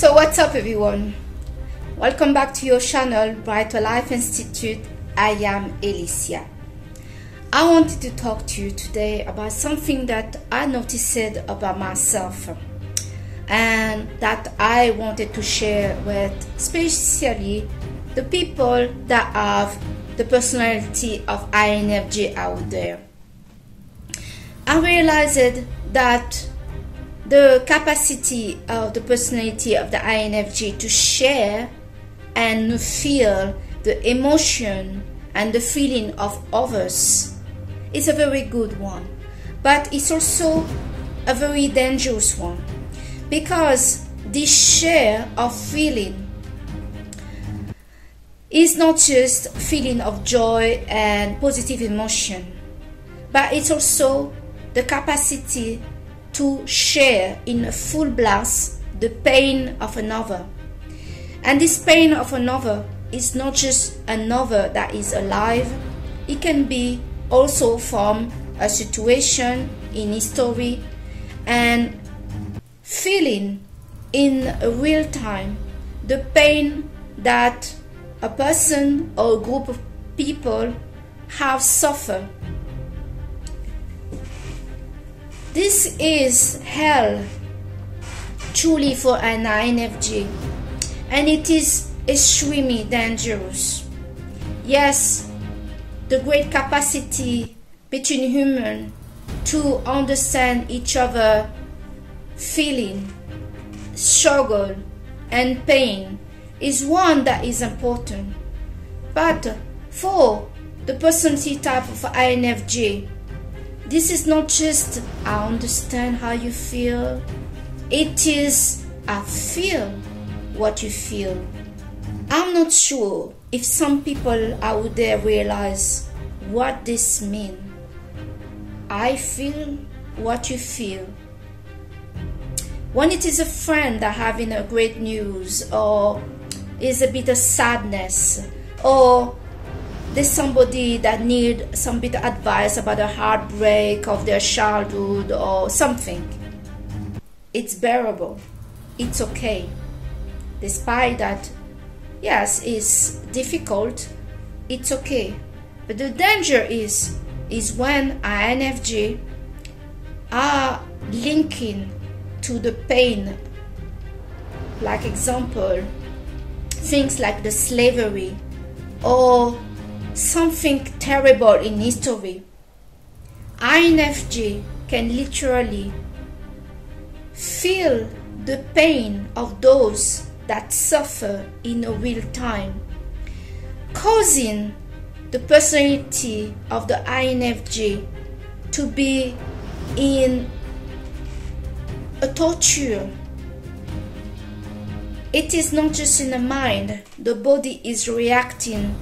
So what's up everyone? Welcome back to your channel Brighter Life Institute. I am Alicia. I wanted to talk to you today about something that I noticed about myself and that I wanted to share with especially the people that have the personality of INFJ out there. I realized that the capacity of the personality of the INFJ to share and feel the emotion and the feeling of others is a very good one, but it's also a very dangerous one, because this share of feeling is not just feeling of joy and positive emotion, but it's also the capacity to share in a full blast the pain of another. And this pain of another is not just another that is alive, it can be also from a situation in history, and feeling in real time the pain that a person or a group of people have suffered. This is hell truly for an INFJ, and it is extremely dangerous. Yes, the great capacity between humans to understand each other feeling, struggle and pain is one that is important. But for the personality type of INFJ, this is not just I understand how you feel, it is I feel what you feel. I'm not sure if some people out there realize what this means. I feel what you feel. When it is a friend that having a great news, or is a bit of sadness, or there's somebody that need some bit of advice about a heartbreak of their childhood or something, it's bearable, it's okay. Despite that, yes, it's difficult, it's okay. But the danger is when INFJ are linking to the pain, like example, things like the slavery or something terrible in history. INFJ can literally feel the pain of those that suffer in a real time, causing the personality of the INFJ to be in a torture. It is not just in the mind, the body is reacting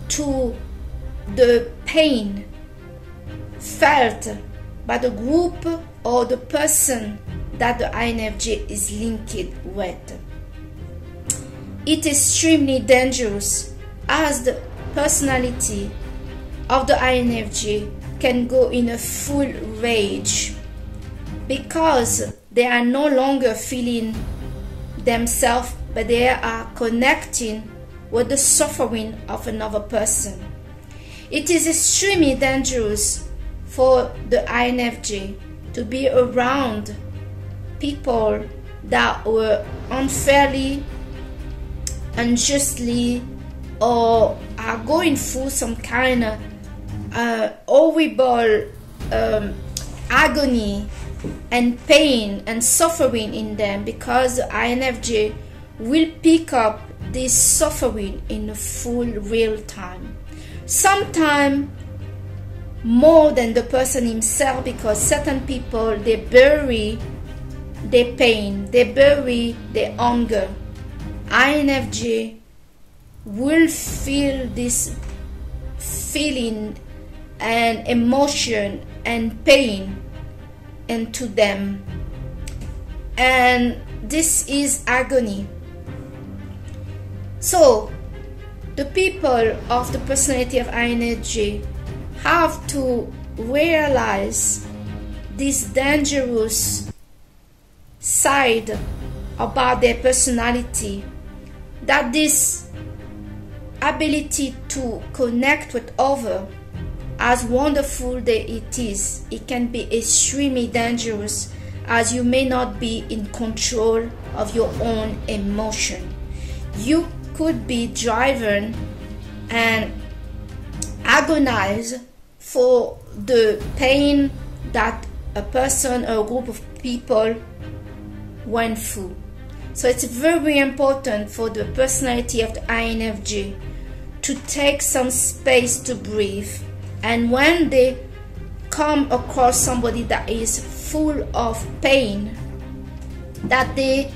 to the pain felt by the group or the person that the INFJ is linked with. It is extremely dangerous, as the personality of the INFJ can go in a full rage because they are no longer feeling themselves, but they are connecting with the suffering of another person. It is extremely dangerous for the INFJ to be around people that were unfairly, unjustly, or are going through some kind of horrible agony and pain and suffering in them, because the INFJ will pick up this suffering in a full real time, sometimes more than the person himself, because certain people, they bury their pain, they bury their hunger. INFJ will feel this feeling and emotion and pain into them, and this is agony. So the people of the personality of INFJ have to realize this dangerous side about their personality, that this ability to connect with others, as wonderful that it is, it can be extremely dangerous, as you may not be in control of your own emotion. You could be driven and agonize for the pain that a person or a group of people went through. So it's very important for the personality of the INFJ to take some space to breathe, and when they come across somebody that is full of pain, that they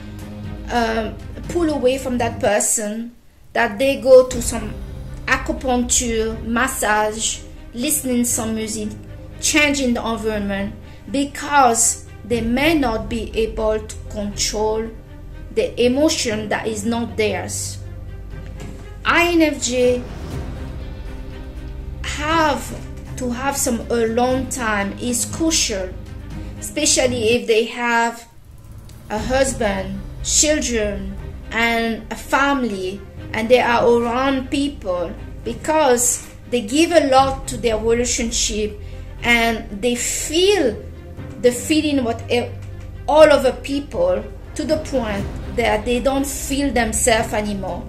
pull away from that person, that they go to some acupuncture, massage, listening some music, changing the environment, because they may not be able to control the emotion that is not theirs. INFJ have to have some alone time is crucial, especially if they have a husband, children, and a family, and they are around people, because they give a lot to their relationship and they feel the feeling what all other people, to the point that they don't feel themselves anymore.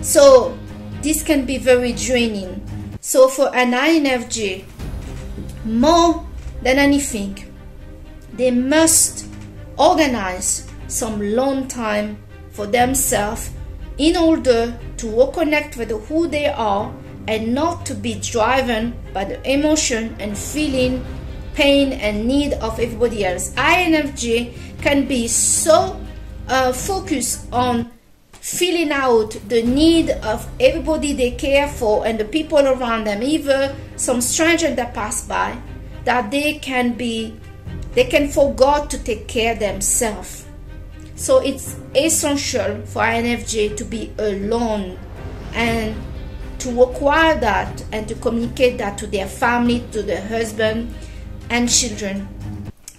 So this can be very draining. So for an INFJ, more than anything, they must organize some alone time for themselves in order to reconnect with who they are and not to be driven by the emotion and feeling pain and need of everybody else. INFJ can be so focused on filling out the need of everybody they care for and the people around them, even some stranger that pass by, that they can forget to take care of themselves. So it's essential for INFJ to be alone and to require that and to communicate that to their family, to their husband and children,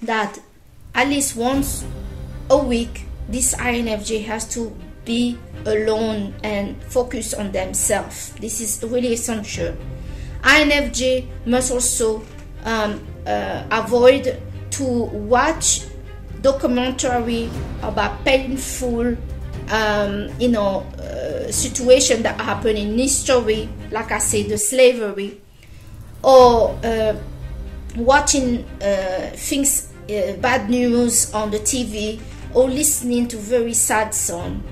that at least once a week this INFJ has to be alone and focus on themselves. This is really essential. INFJ must also avoid to watch documentary about painful situation that happened in history, like I said, the slavery, or watching things, bad news on the TV, or listening to very sad song.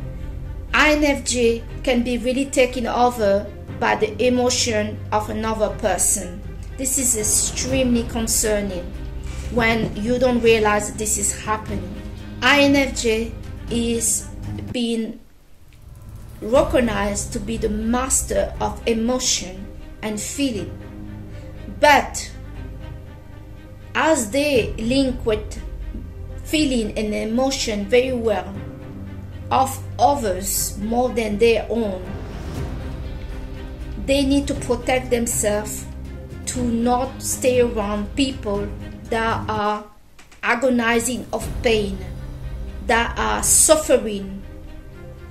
INFJ can be really taken over by the emotion of another person. This is extremely concerning when you don't realize that this is happening. INFJ is being recognized to be the master of emotion and feeling, but as they link with feeling and emotion very well of others more than their own, they need to protect themselves to not stay around people that are agonizing of pain, that are suffering.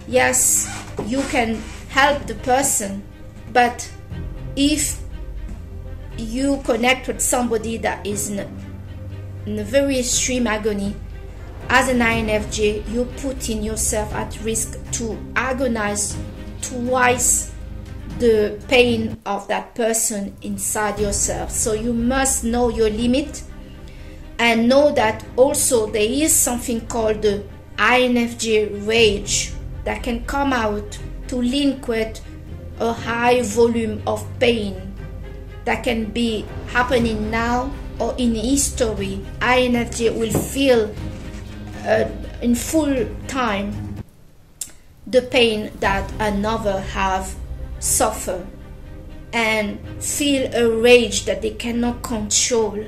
Yes, you can help the person, but if you connect with somebody that is in a very extreme agony, as an INFJ, you put in yourself at risk to agonize twice the pain of that person inside yourself. So you must know your limit and know that also there is something called the INFJ rage that can come out to link with a high volume of pain that can be happening now or in history. INFJ will feel in full time the pain that another have suffered and feel a rage that they cannot control,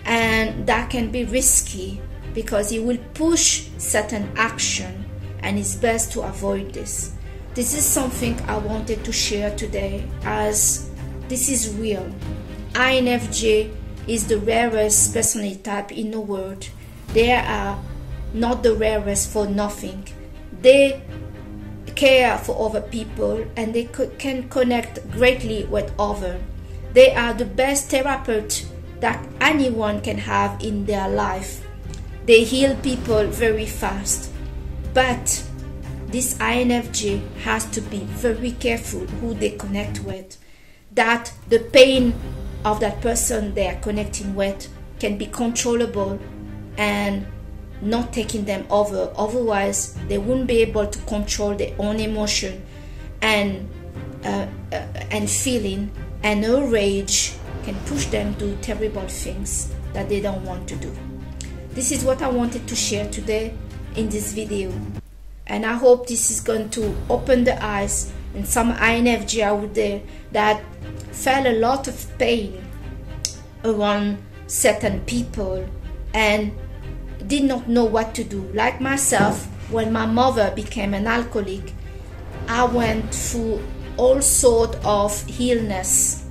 and that can be risky because it will push certain action, and it's best to avoid this. This is something I wanted to share today, as this is real. INFJ is the rarest personality type in the world. There are not the rarest for nothing. They care for other people, and they can connect greatly with others. They are the best therapist that anyone can have in their life. They heal people very fast. But this INFJ has to be very careful who they connect with, that the pain of that person they are connecting with can be controllable and not taking them over. Otherwise, they won't be able to control their own emotion and feeling, and a rage can push them to terrible things that they don't want to do. This is what I wanted to share today in this video, and I hope this is going to open the eyes in some INFJ out there that felt a lot of pain around certain people and did not know what to do. Like myself, when my mother became an alcoholic, I went through all sorts of illness,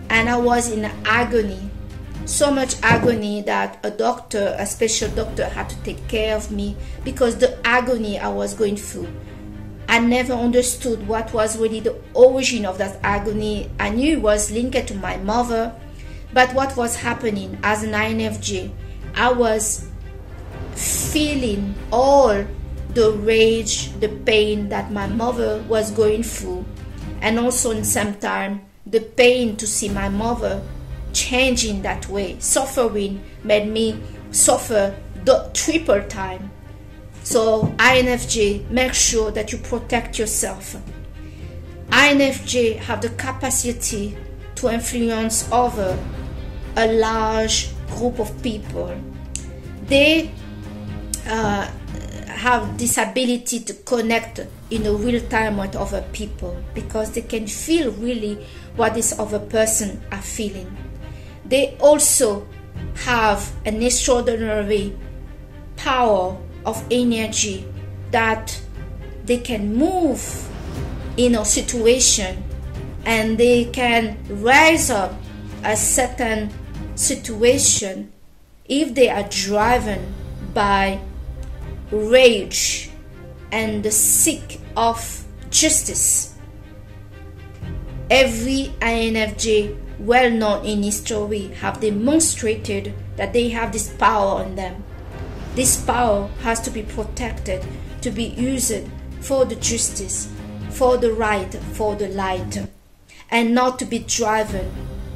and I was in agony, so much agony that a special doctor had to take care of me because the agony I was going through. I never understood what was really the origin of that agony. I knew it was linked to my mother, but what was happening as an INFJ, I was feeling all the rage, the pain that my mother was going through, and also in some time the pain to see my mother changing that way. Suffering made me suffer the triple time. So INFJ, make sure that you protect yourself. INFJ have the capacity to influence over a large group of people. They have this ability to connect in a real time with other people because they can feel really what this other person are feeling. They also have an extraordinary power of energy that they can move in a situation, and they can rise up a certain situation if they are driven by rage and the seek of justice. Every INFJ well known in history have demonstrated that they have this power on them. This power has to be protected, to be used for the justice, for the right, for the light, and not to be driven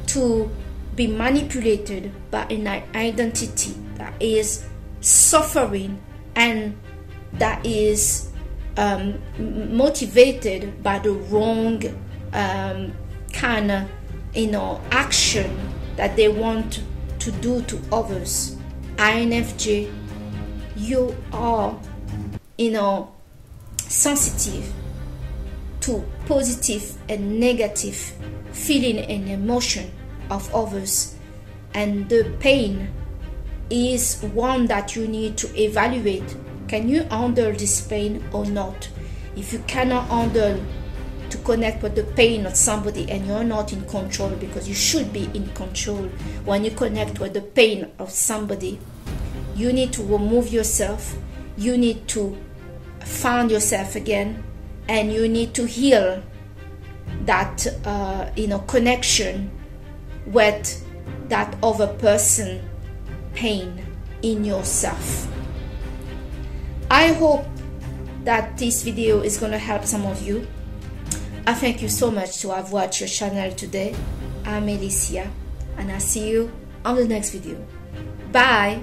to be manipulated by an identity that is suffering and that is motivated by the wrong kind of action that they want to do to others. INFJ, you are sensitive to positive and negative feeling and emotion of others, and the pain is one that you need to evaluate. Can you handle this pain or not? If you cannot handle to connect with the pain of somebody and you're not in control, because you should be in control when you connect with the pain of somebody, you need to remove yourself, you need to find yourself again, and you need to heal that connection with that other person pain in yourself. I hope that this video is going to help some of you. I thank you so much to have watched your channel today. I'm Alicia, and I'll see you on the next video. Bye.